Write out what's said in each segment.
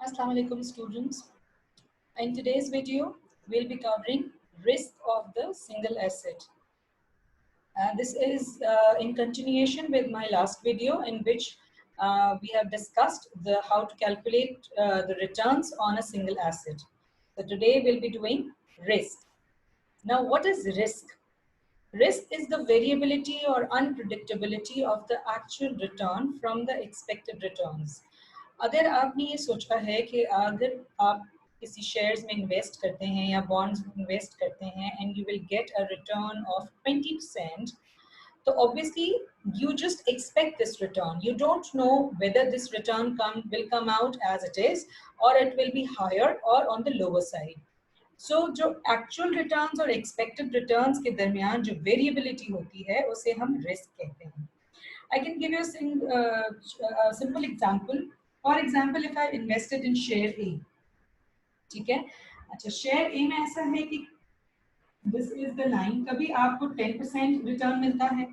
Assalamu alaikum students. In today's video, we'll be covering risk of the single asset. This is in continuation with my last video in which we have discussed how to calculate the returns on a single asset. So today we'll be doing risk. Now what is risk? Risk is the variability or unpredictability of the actual return from the expected returns. अगर आपने ये सोचा है कि अगर आप किसी shares में इन्वेस्ट करते हैं या बॉन्ड्स में इन्वेस्ट करते हैं and you will get a return of 20%, so obviously you just expect this return. You don't know whether this return will come out as it is or it will be higher or on the lower side. So जो actual returns और expected returns के दरमियान जो variability होती है उसे हम risk कहते हैं. I can give you a simple example. For example, if I invested in share A, ठीक है? अच्छा, share A में ऐसा है कि this is the line. कभी आपको 10% रिटर्न मिलता है,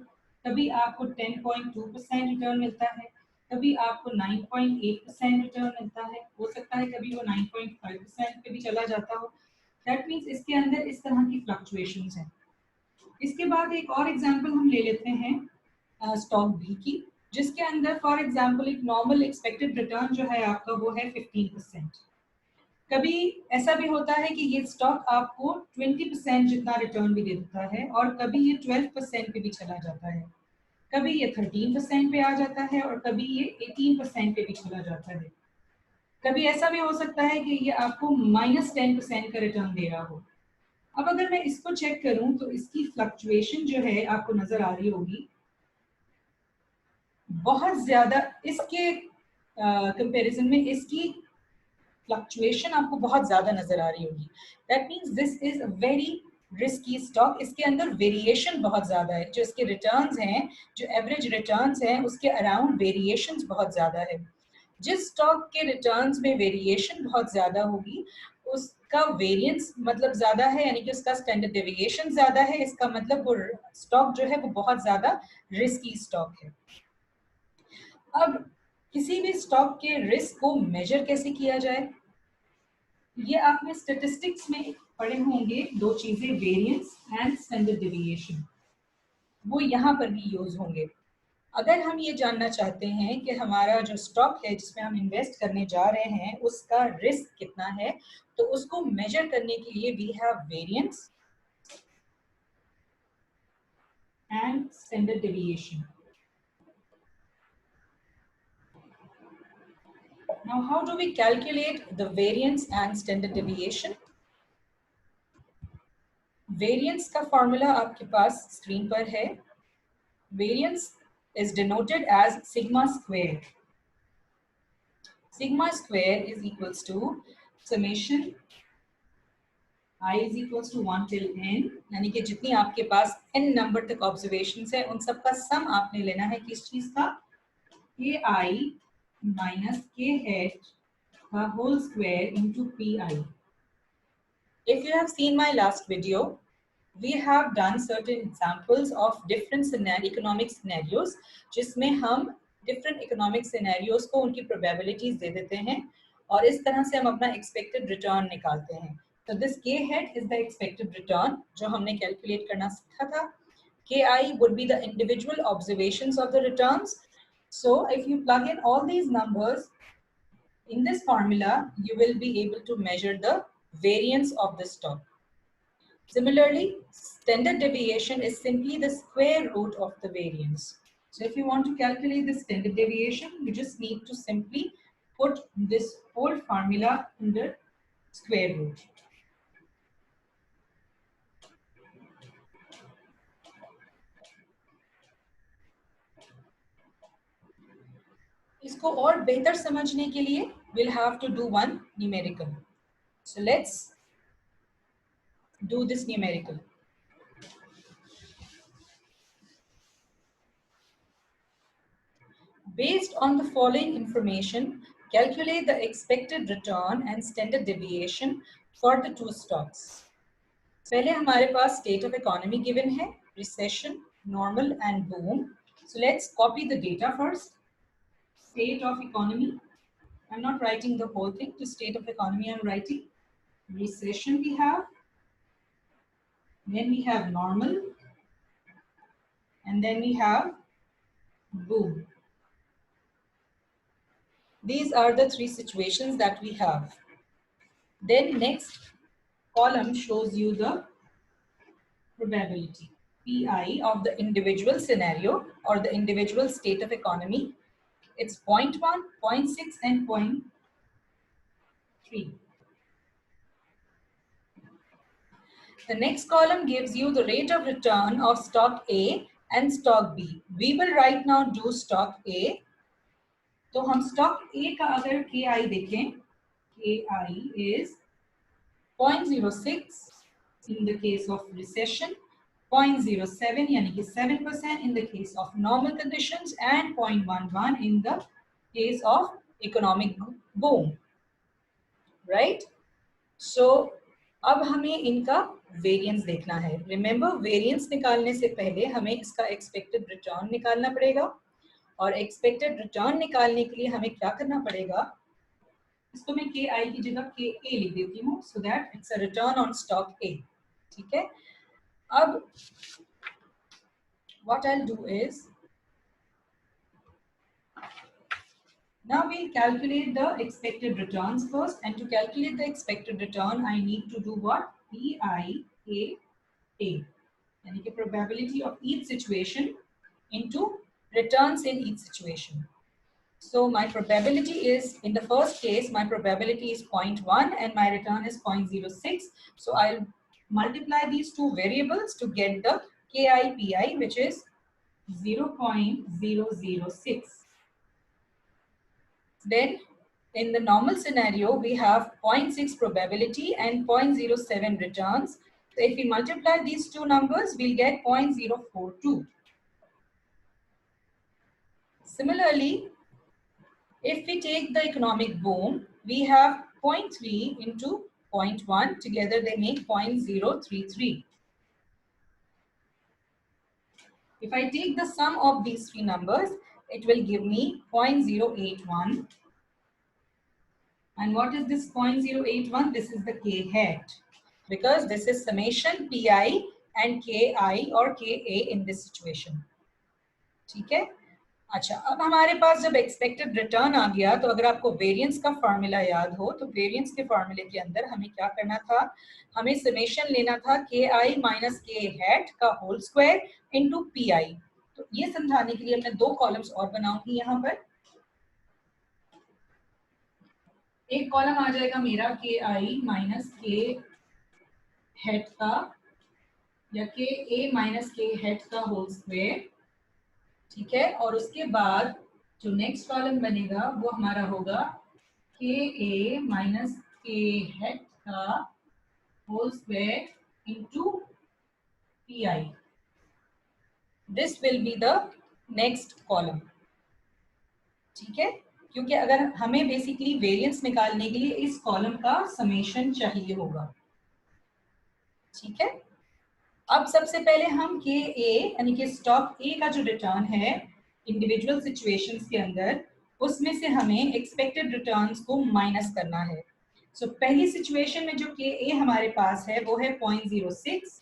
कभी आपको 10.2% रिटर्न मिलता है, कभी आपको 9.8% रिटर्न मिलता है, हो सकता है कभी वो 9.5% पे भी चला जाता हो. That means इसके अंदर इस तरह की फ्लक्चुएशंस हैं. इसके बाद एक और एग्जांपल हम ले लेते हैं स्टॉक बी की, जिसके अंदर फॉर एग्जांपल एक नॉर्मल एक्सपेक्टेड रिटर्न जो है आपका वो है 15%. कभी ऐसा भी होता है कि ये स्टॉक आपको 20% जितना रिटर्न भी देता है और कभी ये 12% पे भी चला जाता है, कभी ये 13% पे आ जाता है और कभी ये 18% पे भी चला जाता है. कभी ऐसा भी हो सकता है कि ये आपको -10% का रिटर्न दे रहा हो. अब अगर मैं इसको चेक करूं तो इसकी फ्लक्चुएशन जो है आपको नजर आ रही होगी बहुत ज्यादा. इसके कंपैरिजन में इसकी फ्लक्चुएशन आपको बहुत ज्यादा नजर आ रही होगी. That means this is a very risky stock. इसके अंदर वेरिएशन बहुत ज्यादा है. जो इसके रिटर्न्स हैं, जो एवरेज रिटर्न्स हैं, उसके अराउंड वेरिएशंस बहुत ज्यादा है. जिस स्टॉक के रिटर्न्स में वेरिएशन बहुत ज्यादा होगी उसका वेरिएंस मतलब ज्यादा है, यानी कि उसका स्टैंडर्ड डेविएशन ज्यादा है. इसका मतलब वो स्टॉक जो है वो बहुत ज्यादा रिस्की स्टॉक है. अब किसी भी स्टॉक के रिस्क को मेजर कैसे किया जाए, ये आपने स्टैटिस्टिक्स में पढ़े होंगे दो चीजें, वेरिएंस एंड स्टैंडर्ड डेविएशन. वो यहाँ पर भी यूज होंगे. अगर हम ये जानना चाहते हैं कि हमारा जो स्टॉक है जिसमें हम इन्वेस्ट करने जा रहे हैं उसका रिस्क कितना है, तो उसको मेजर करने के लिए we have variance and standard deviation. Now how do we calculate the variance and standard deviation? Variance का फॉर्मूला आपके पास स्क्रीन पर है. Variance is denoted as sigma square. Sigma square is equals to summation I is equals to 1 till n, यानी कि जितनी आपके पास n number तक observations है उन सब का सम आपने लेना है किस चीज का, ki minus k hat का whole square into pi. If you have seen my last video, we have done certain examples of different economic scenarios जिसमें हम different economic scenarios को उनकी probabilities दे देते हैं और इस तरह से हम अपना expected return निकालते हैं. So this k hat is the expected return जो हमने calculate करना सीखा था. Ki would be the individual observations of the returns. So if you plug in all these numbers in this formula, you will be able to measure the variance of the stock. Similarly, standard deviation is simply the square root of the variance. So if you want to calculate the standard deviation, you just need to simply put this whole formula under square root. इसको और बेहतर समझने के लिए we'll have to do one numerical. So let's do this numerical. Based on the following information, calculate the expected return and standard deviation for the two stocks. पहले हमारे पास state of economy given है, recession, normal and boom. So let's copy the data first. State of economy I'm not writing the whole thing. To state of economy, I'm writing recession we have. Then we have normal. And then we have boom. These are the three situations that we have. Then next column shows you the probability, PI, of the individual scenario or the individual state of economy. It's 0.1, 0.6 and 0.3. The next column gives you the rate of return of stock A and stock B. We will right now do stock A. तो हम stock A का अगर KI देखें, KI is 0.06 in the case of recession, 0.07 यानी कि 7% in the case of normal conditions and 0.11 in the case of economic boom, right? So अब हमें इनका वेरिएंस देखना है. रिमेंबर, वेरिएंस निकालने से पहले हमें इसका एक्सपेक्टेड रिटर्न निकालना पड़ेगा और एक्सपेक्टेड रिटर्न निकालने के लिए हमें क्या करना पड़ेगा, इसको मैं के आई की जगह के ए लिख देती हूँ so that it's a return on stock ए. ठीक है, अब what I'll do is now we'll calculate the expected returns first, and to calculate the expected return I need to do what, PIKA, यानी कि probability of each situation into returns in each situation. So my probability is, in the first case, my probability is 0.1 and my return is 0.06. So I'll multiply these two variables to get the KIPI, which is 0.006. Then in the normal scenario, we have 0.6 probability and 0.07 returns. So if we multiply these two numbers, we'll get 0.042. Similarly, if we take the economic boom, we have 0.3 into 0.1. Together they make 0.033. If I take the sum of these three numbers, it will give me 0.081. And what is this 0.081? This is the K hat, because this is summation PI and KI or KA in this situation. ठीक है. अच्छा, अब हमारे पास जब expected return आ गया, तो अगर आपको वेरिएंस का फॉर्मूला याद हो, तो वेरिएंस के फॉर्मूले के अंदर हमें क्या करना था, हमें समेशन लेना था k i minus k hat का whole square into p i. तो ये समझाने के लिए मैं दो कॉलम्स और बनाऊंगी. यहाँ पर एक कॉलम आ जाएगा मेरा के आई माइनस के हैट का या के ए माइनस के हैट का होल स्क्वायर. ठीक है, और उसके बाद जो नेक्स्ट कॉलम बनेगा वो हमारा होगा k a minus k hat का whole square into p i. This will be the next column. ठीक है, क्योंकि अगर हमें बेसिकली वेरिएंस निकालने के लिए इस कॉलम का समेशन चाहिए होगा. ठीक है, अब सबसे पहले हम के ए यानी कि स्टॉक ए का जो रिटर्न है इंडिविजुअल सिचुएशंस के अंदर, उसमें से हमें एक्सपेक्टेड रिटर्न्स को माइनस करना है. सो पहली सिचुएशन में जो के ए हमारे पास है वो है 0.06.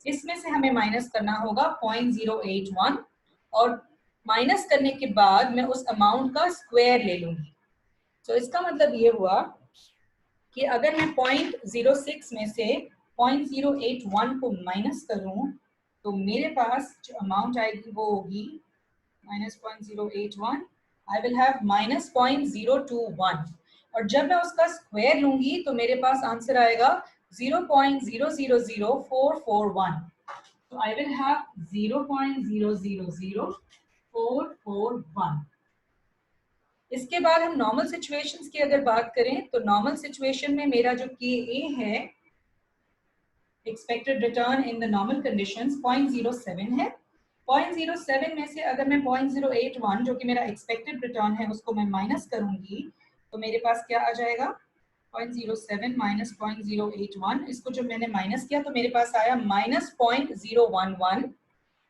इसमें से हमें माइनस करना होगा 0.081 और माइनस करने के बाद मैं उस अमाउंट का स्क्वायर ले लूंगी. तो इसका मतलब ये हुआ कि अगर मैं 0.06 में से 0.081 को माइनस करूं, तो मेरे पास जो अमाउंट आएगी वो होगी minus 0.081. I will have minus 0.021. और जब मैं उसका स्क्वायर लूंगी तो मेरे पास आंसर आएगा 0.000441. तो आई विल हैव 0.000441. इसके बाद हम नॉर्मल सिचुएशंस की अगर बात करें, तो नॉर्मल सिचुएशन में मेरा जो के ए है, expected return in the normal conditions 0.07 है. 0.07 में से अगर मैं 0.081 जो कि मेरा एक्सपेक्टेड रिटर्न है उसको मैं माइनस करूंगी, तो मेरे पास क्या आ जाएगा 0.07 माइनस 0.081. इसको जब मैंने माइनस किया तो मेरे पास आया माइनस 0.011.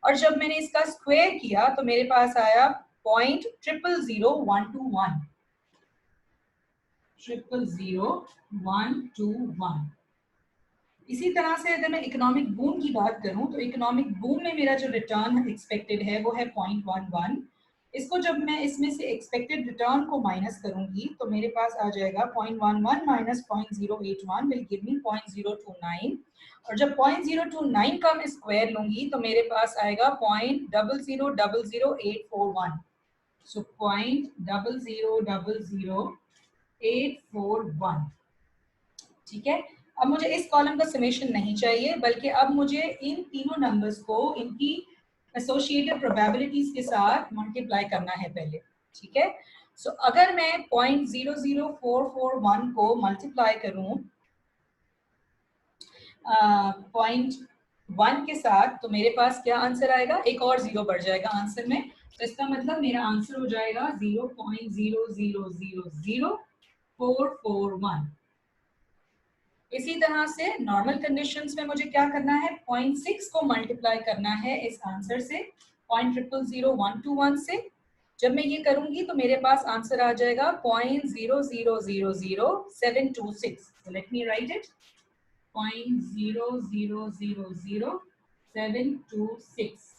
और जब मैंने इसका स्क्वायर किया तो मेरे पास आया 0.000121. 000121। इसी तरह से अगर मैं इकोनॉमिक बूम की बात करूं तो इकोनॉमिक बूम में मेरा जो रिटर्न एक्सपेक्टेड है वो है 0.11। इसको जब मैं इसमें से एक्सपेक्टेड रिटर्न को माइनस करूंगी तो मेरे पास आ जाएगा 0.11 माइनस 0.081 विल गिव मी 0.029। और जब 0.029 का मैं स्क्वायर लूंगी तो मेरे पास आएगा 0.0000841। सो 0.0000841। ठीक है। अब मुझे इस कॉलम का समेशन नहीं चाहिए, बल्कि अब मुझे इन तीनों नंबर्स को इनकी एसोसिएटेड प्रोबेबिलिटीज के साथ मल्टीप्लाई करना है पहले। ठीक है। सो अगर मैं 0.00441 को मल्टीप्लाई करूं 0.1 के साथ तो मेरे पास क्या आंसर आएगा, एक और जीरो बढ़ जाएगा आंसर में। तो इसका मतलब मेरा आंसर हो जाएगा 0.0000441। इसी तरह से नॉर्मल कंडीशंस में मुझे क्या करना है, 0.6 को मल्टीप्लाई करना है इस आंसर से 0.0000121 से। जब मैं ये करूंगी तो मेरे पास आंसर आ जाएगा 0.0000726। Let me right it, 0.0000726।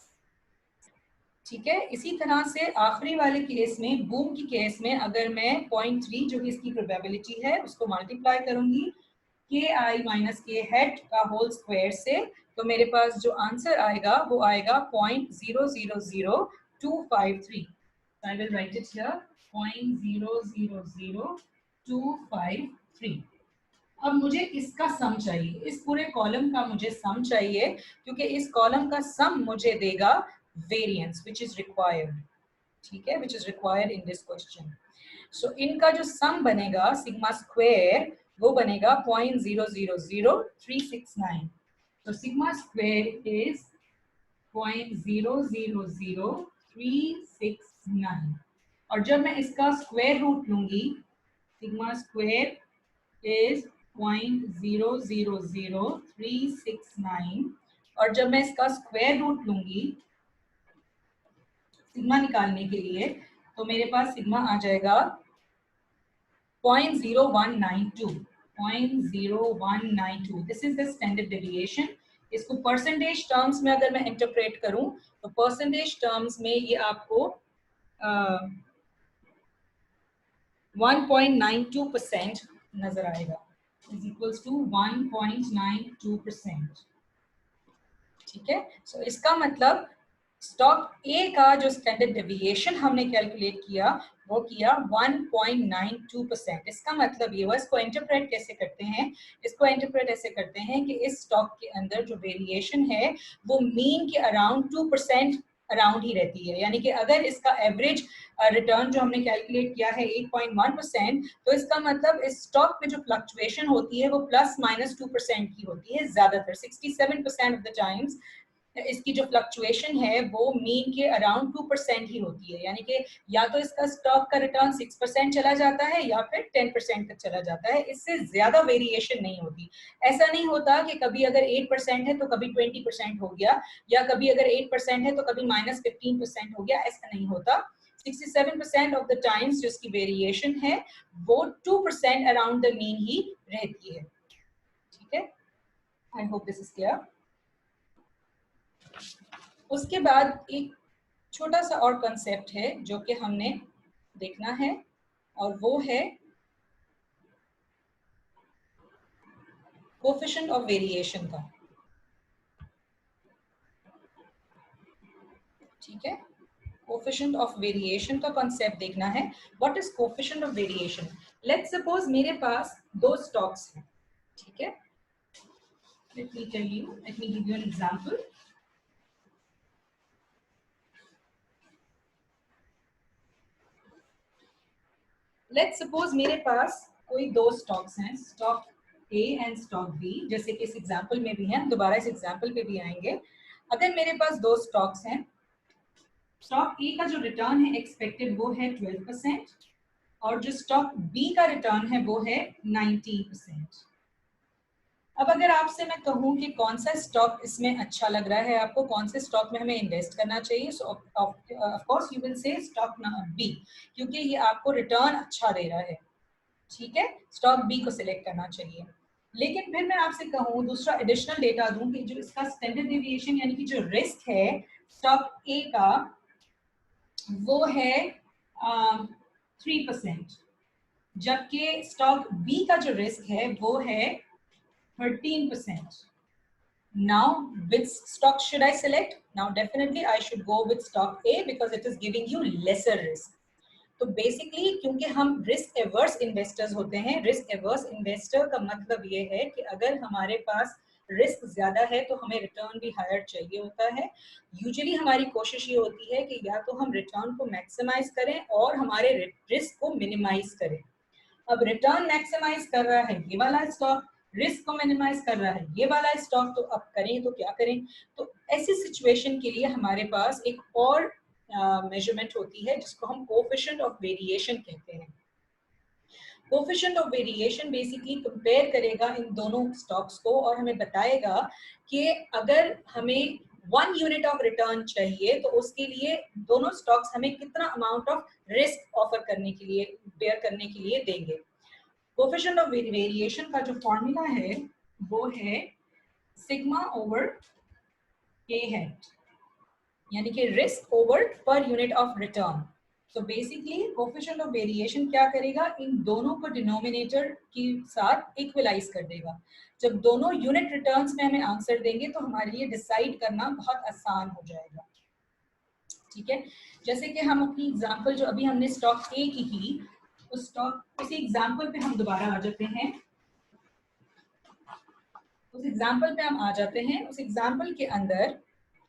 ठीक है। इसी तरह से आखिरी वाले केस में, बूम की केस में, अगर मैं 0.3 जो कि इसकी प्रोबेबिलिटी है उसको मल्टीप्लाई करूंगी के आई माइनस के हेड का होल स्क्वायर से, तो मेरे पास जो आंसर आएगा वो आएगा 0.000253। I will write it here, 0.000253। अब मुझे इसका सम चाहिए, इस पूरे कॉलम का मुझे सम चाहिए, क्योंकि इस कॉलम का सम मुझे देगा वेरिएंस विच इज रिक्वायर्ड। ठीक है, which is required in this question. So इनका जो सम बनेगा सिग्मा स्क्वायर वो बनेगा 0.000369। तो सिग्मा स्क्वायर इज 0.000369। और जब मैं इसका स्क्वायर रूट लूंगी, सिग्मा स्क्वायर इज 0.000369। और जब मैं इसका स्क्वायर रूट लूंगी सिग्मा निकालने के लिए, तो मेरे पास सिग्मा आ जाएगा 0.0192। 0.0192, this is the standard deviation. इसको परसेंटेज टर्म्स में अगर मैं इंटरप्रेट करूं तो परसेंटेज टर्म्स में ये आपको 1.92% नजर आएगा, इज इक्वल्स टू 1.92%। ठीक है। सो इसका मतलब स्टॉक ए का जो स्टैंडर्ड डेविएशन हमने कैलकुलेट किया वो किया 1.92%। इसका मतलब ये हुआ, इसको इंटरप्रेट कैसे करते हैं, इसको इंटरप्रेट ऐसे करते हैं कि इस स्टॉक के अंदर जो वेरिएशन है वो मीन के अराउंड 2% अराउंड ही रहती है। यानी कि अगर इसका एवरेज रिटर्न जो हमने कैलकुलेट किया है 8.1%, तो इसका मतलब इस स्टॉक में जो फ्लक्चुएशन होती है वो प्लस माइनस 2% की होती है ज्यादातर। 67% ऑफ द टाइम्स इसकी जो फ्लक्चुएशन है वो मीन के अराउंड 2% ही होती है। यानी कि या तो इसका स्टॉक का रिटर्न 6% चला जाता है या फिर 10% तक चला जाता है, इससे ज्यादा वेरिएशन नहीं होती। ऐसा नहीं होता कि कभी अगर 8% है तो कभी 20% हो गया, या कभी अगर 8% है तो कभी -15% हो गया, ऐसा नहीं होता। 67% ऑफ द टाइम्स जो इसकी वेरिएशन है वो 2% अराउंड द मीन ही रहती है। ठीक है, I hope this is clear. उसके बाद एक छोटा सा और कंसेप्ट है जो कि हमने देखना है, और वो है कोफिशिएंट ऑफ वेरिएशन का। ठीक है, कोफिशिएंट ऑफ वेरिएशन का कंसेप्ट देखना है। What is coefficient of variation? Let's suppose मेरे पास दो स्टॉक्स हैं। ठीक है, let me tell you, let me give you an example. Let's suppose मेरे पास कोई दो स्टॉक्स हैं, stock A and stock B, जैसे कि इस एग्जांपल में भी हैं, दोबारा इस एग्जांपल पे भी आएंगे। अगर मेरे पास दो स्टॉक्स हैं, स्टॉक ए का जो रिटर्न है एक्सपेक्टेड वो है 12%, और जो स्टॉक बी का रिटर्न है वो है 19%। अब अगर आपसे मैं कहूं कि कौन सा स्टॉक इसमें अच्छा लग रहा है आपको, कौन से स्टॉक में हमें इन्वेस्ट करना चाहिए, so of course you will say stock B, क्योंकि ये आपको रिटर्न अच्छा दे रहा है। ठीक है, स्टॉक बी को सिलेक्ट करना चाहिए। लेकिन फिर मैं आपसे कहूँ दूसरा एडिशनल डेटा दूं कि जो इसका स्टैंडर्ड डेविएशन यानी कि जो रिस्क है स्टॉक ए का वो है 3%, जबकि स्टॉक बी का जो रिस्क है वो है 13%. Now, which stock should I select? Now, definitely I should go with stock A because it is giving you lesser risk. तो बेसिकली क्योंकि हम रिस्क एवर्स इन्वेस्टर्स होते हैं, रिस्क एवर्स इन्वेस्टर का मतलब ये है कि अगर हमारे पास रिस्क ज्यादा है तो हमें रिटर्न भी हायर चाहिए होता है। यूजुअली हमारी कोशिश ये होती है कि या तो हम रिटर्न को मैक्सिमाइज करें और हमारे रिस्क को मिनिमाइज करें। अब रिटर्न मैक्सिमाइज कर रहा है ये वाला स्टॉक, रिस्क को मिनिमाइज कर रहा है ये वाला स्टॉक, तो अब करें तो क्या करें? तो ऐसी सिचुएशन के लिए हमारे पास एक और मेजरमेंट होती है जिसको हम कोएफिशिएंट ऑफ वेरिएशन कहते हैं। Coefficient of variation basically compare करेगा इन दोनों स्टॉक्स को और हमें बताएगा कि अगर हमें 1 यूनिट ऑफ रिटर्न चाहिए तो उसके लिए दोनों स्टॉक्स हमें कितना अमाउंट ऑफ रिस्क ऑफर करने के लिए, बेयर करने के लिए देंगे। कोएफिशिएंट ऑफ वेरिएशन का जो फॉर्मूला है वो है सिग्मा ओवर के हैट, यानी कि risk over per unit of return. तो बेसिकली कोएफिशिएंट ऑफ वेरिएशन क्या करेगा, इन दोनों को डिनोमिनेटर के साथ इक्वलाइज कर देगा। जब दोनों यूनिट रिटर्न्स में हमें आंसर देंगे तो हमारे लिए डिसाइड करना बहुत आसान हो जाएगा। ठीक है, जैसे कि हम अपनी एग्जांपल जो अभी हमने स्टॉक ए की थी, उस स्टॉक उसी एग्जांपल पे हम दोबारा आ जाते हैं। उस एग्जांपल पे हम आ जाते हैं। उस एग्जांपल के अंदर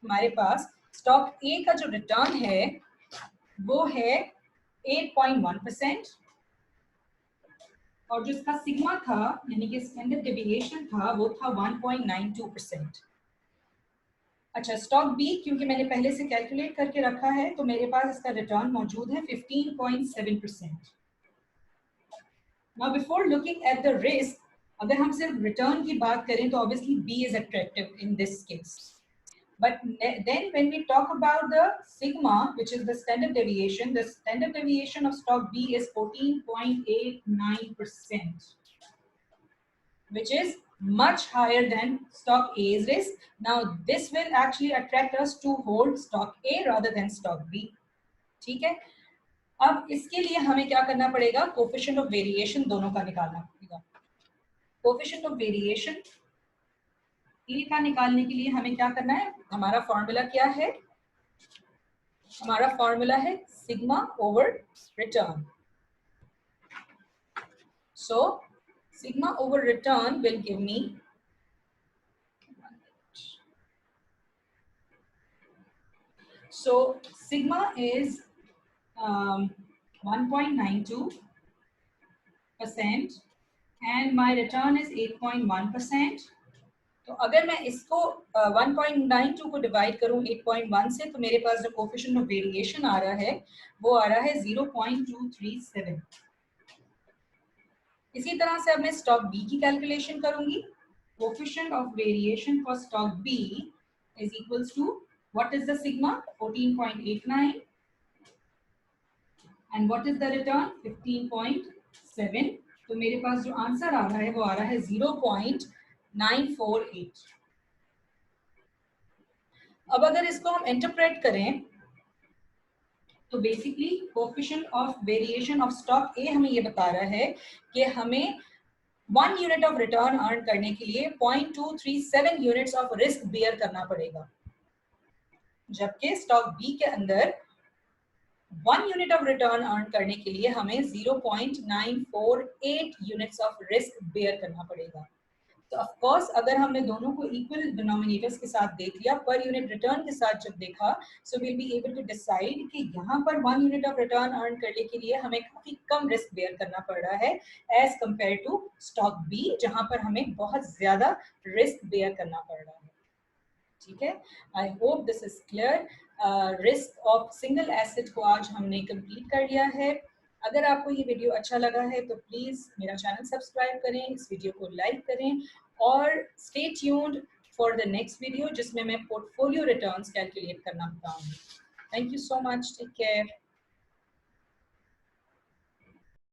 हमारे पास स्टॉक ए का जो रिटर्न है वो है 8.1% और जो इसका सिग्मा था यानी कि स्टैंडर्ड डेविएशन था वो था 1.92%। अच्छा, स्टॉक बी क्योंकि मैंने पहले से कैलकुलेट करके रखा है तो मेरे पास इसका रिटर्न मौजूद है 15.7%। Now before looking at the risk, अगर हम सिर्फ रिटर्न की बात करें तो obviously B is attractive in this case. But then when we talk about the sigma, which is the standard deviation of stock B is 14.89%, which is much higher than stock A's risk. Now this will actually attract us to hold stock A rather than stock B. ठीक है, अब इसके लिए हमें क्या करना पड़ेगा, coefficient of variation दोनों का निकालना पड़ेगा। कोएफिशिएंट ऑफ वेरिएशन ए का निकालने के लिए हमें क्या करना है, हमारा फॉर्मूला क्या है, हमारा फॉर्मूला है sigma over return. So sigma over return will give me sigma is 1.92% and my return is 8.1%। तो अगर मैं इसको 1.92 को डिवाइड करूं 8.1 से तो मेरे पास जो कोएफिशिएंट ऑफ वेरिएशन आ रहा है वो आ रहा है 0.237। इसी तरह से अब मैं स्टॉक बी की कैलकुलेशन करूंगी। Coefficient of variation for stock B is equals to what is the sigma 14.89 and what is the return 15.7। तो मेरे पास जो आंसर आ रहा है वो आ रहा है 0.948। अब अगर इसको हम इंटरप्रेट करें तो basically coefficient of variation of stock ए हमें ये बता रहा है कि हमें 1 यूनिट ऑफ रिटर्न अर्न करने के लिए 0.237 यूनिट्स ऑफ रिस्क बेयर करना पड़ेगा, जबकि स्टॉक बी के अंदर 1 यूनिट ऑफ रिटर्न अर्न करने के लिए हमें 0.948 यूनिट्स ऑफ रिस्क बेयर करना पड़ेगा। तो ऑफ कोर्स अगर हमने दोनों को इक्वल डिनोमिनेटर्स के साथ देख लिया, पर यूनिट रिटर्न के साथ जब देखा, so will be able to decide कि यहाँ पर 1 यूनिट ऑफ रिटर्न अर्न करने के लिए हमें काफी कम रिस्क बेयर करना पड़ रहा है as compare to stock B जहां पर हमें बहुत ज्यादा रिस्क बेयर करना पड़ रहा है। ठीक है, I hope this is clear. Risk of single asset को आज हमने कंप्लीट कर लिया है। अगर आपको ये वीडियो अच्छा लगा है तो प्लीज मेरा चैनल सब्सक्राइब करें, इस वीडियो को लाइक करें और stay tuned for the next video जिसमें मैं पोर्टफोलियो रिटर्न्स कैलकुलेट करना बताऊंगी। Thank you so much, take care.